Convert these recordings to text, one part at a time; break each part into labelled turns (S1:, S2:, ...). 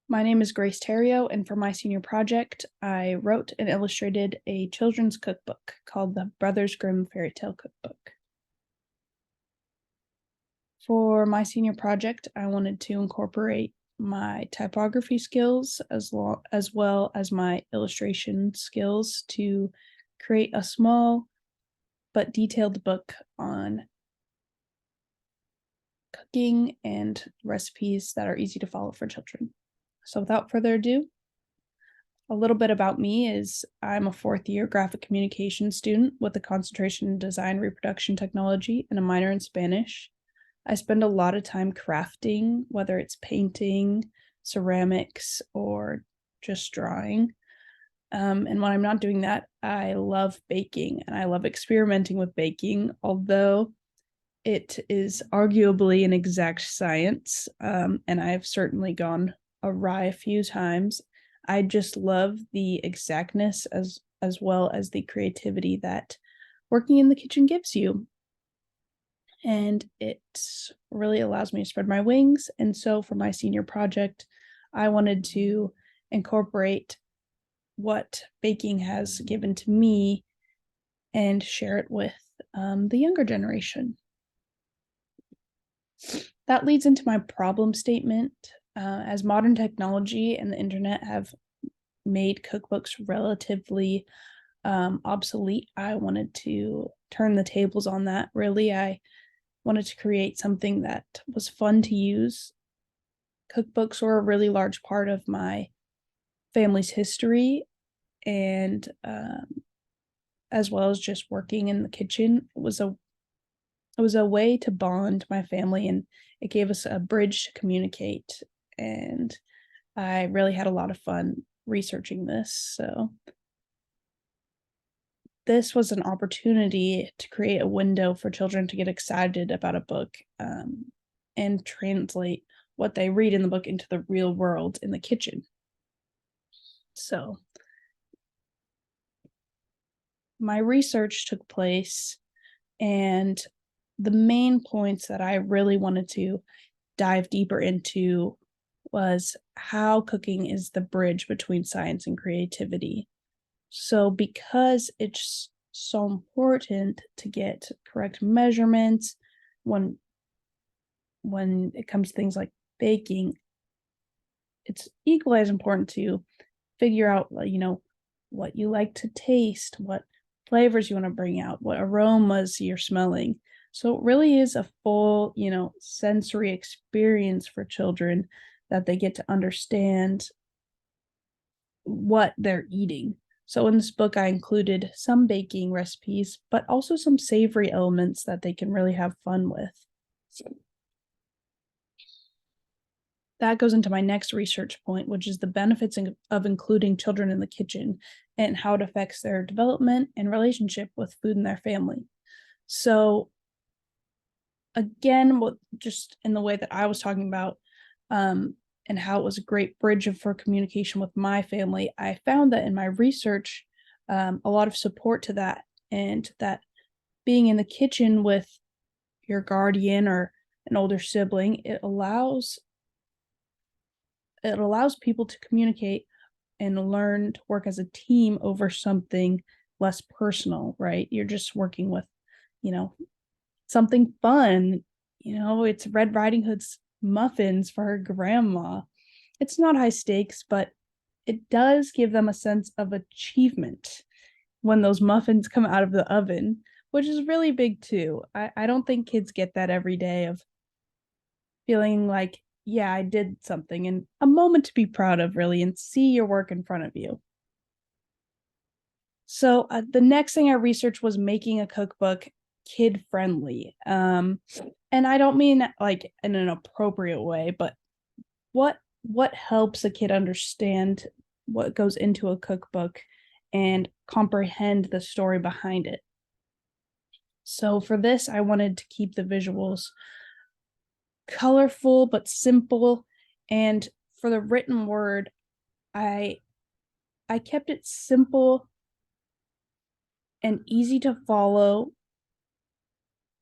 S1: My name is Grace Therriault, and for my senior project, I wrote and illustrated a children's cookbook called the Brothers Grimm Fairy Tale Cookbook. For my senior project, I wanted to incorporate my typography skills as well as my illustration skills to create a small but detailed book on cooking and recipes that are easy to follow for children. So without further ado, a little bit about me is I'm a fourth year graphic communication student with a concentration in design reproduction technology and a minor in Spanish. I spend a lot of time crafting, whether it's painting, ceramics, or just drawing. And when I'm not doing that, I love baking and I love experimenting with baking, although it is arguably an exact science, and I've certainly gone awry a few times. I just love the exactness as well as the creativity that working in the kitchen gives you. And it really allows me to spread my wings. And so for my senior project, I wanted to incorporate what baking has given to me and share it with the younger generation. That leads into my problem statement. As modern technology and the internet have made cookbooks relatively obsolete, I wanted to turn the tables on that. Really, I wanted to create something that was fun to use. Cookbooks were a really large part of my family's history, and as well as just working in the kitchen. It was a way to bond my family, and it gave us a bridge to communicate. And I really had a lot of fun researching this. So this was an opportunity to create a window for children to get excited about a book, and translate what they read in the book into the real world in the kitchen. So my research took place, and the main points that I really wanted to dive deeper into was how cooking is the bridge between science and creativity. So because it's so important to get correct measurements when it comes to things like baking, it's equally as important to figure out, what you like to taste, what flavors you want to bring out, what aromas you're smelling. So it really is a full, sensory experience for children that they get to understand what they're eating. So in this book, I included some baking recipes, but also some savory elements that they can really have fun with. That goes into my next research point, which is the benefits of including children in the kitchen and how it affects their development and relationship with food in their family. So again, just in the way that I was talking about, and how it was a great bridge for communication with my family, I found that in my research, a lot of support to that, and that being in the kitchen with your guardian or an older sibling, it allows people to communicate and learn to work as a team over something less personal, right? You're just working with, something fun. It's Red Riding Hood's muffins for her grandma. It's not high stakes, but it does give them a sense of achievement when those muffins come out of the oven, which is really big too. I don't think kids get that every day, of feeling like, yeah, I did something, and a moment to be proud of, really, and see your work in front of you. So the next thing I researched was making a cookbook kid friendly. And I don't mean like in an appropriate way, but what helps a kid understand what goes into a cookbook and comprehend the story behind it. So for this, I wanted to keep the visuals colorful but simple, and for the written word, I kept it simple and easy to follow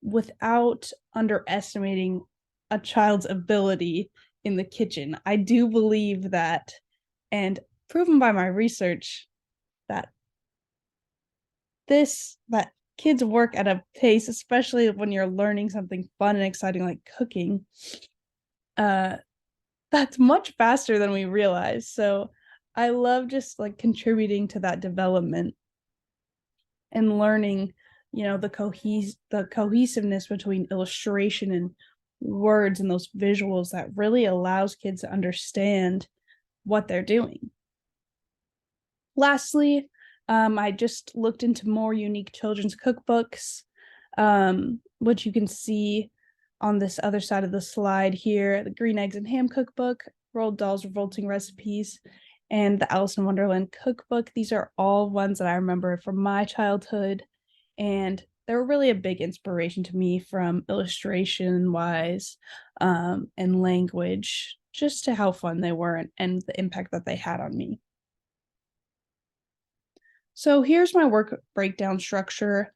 S1: without underestimating a child's ability in the kitchen. I do believe that, and proven by my research, that that kids work at a pace, especially when you're learning something fun and exciting like cooking, that's much faster than we realize. So I love just like contributing to that development and learning, the cohesiveness between illustration and words and those visuals that really allows kids to understand what they're doing. Lastly, I just looked into more unique children's cookbooks, which you can see on this other side of the slide here: the Green Eggs and Ham Cookbook, Roald Dahl's Revolting Recipes, and the Alice in Wonderland Cookbook. These are all ones that I remember from my childhood, and they were really a big inspiration to me from illustration wise, and language, just to how fun they were and the impact that they had on me. So here's my work breakdown structure.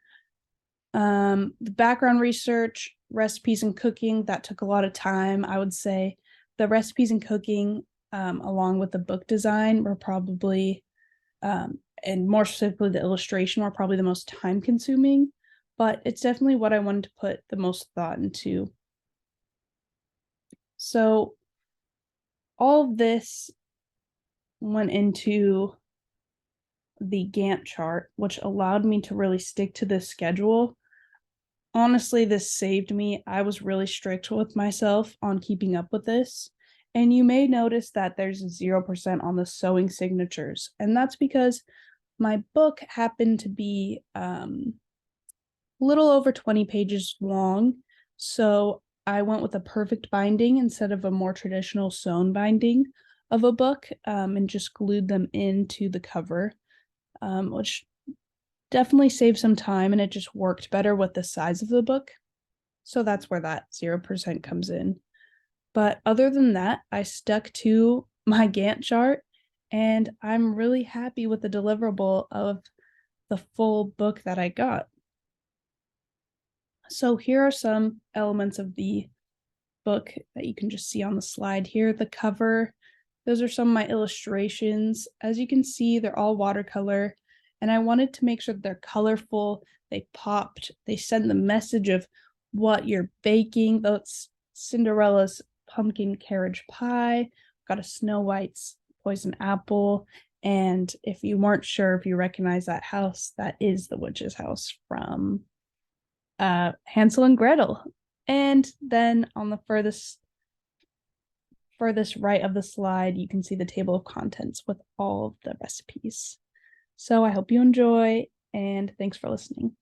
S1: The background research, recipes and cooking, that took a lot of time. I would say the recipes and cooking, along with the book design, were probably, and more specifically the illustration, were probably the most time consuming, but it's definitely what I wanted to put the most thought into. So all of this went into the Gantt chart, which allowed me to really stick to this schedule. Honestly, this saved me. I was really strict with myself on keeping up with this. And you may notice that there's 0% on the sewing signatures. And that's because my book happened to be a little over 20 pages long. So I went with a perfect binding instead of a more traditional sewn binding of a book, and just glued them into the cover, which definitely saved some time, and it just worked better with the size of the book. So that's where that 0% comes in. But other than that, I stuck to my Gantt chart, and I'm really happy with the deliverable of the full book that I got. So here are some elements of the book that you can just see on the slide here. The cover, those are some of my illustrations. As you can see, they're all watercolor, and I wanted to make sure that they're colorful, they popped, they send the message of what you're baking. That's Cinderella's pumpkin carriage pie, got a Snow White's poison apple, and if you weren't sure if you recognize that house, that is the witch's house from Hansel and Gretel. And then on the furthest right of the slide, you can see the table of contents with all of the recipes. So I hope you enjoy, and thanks for listening.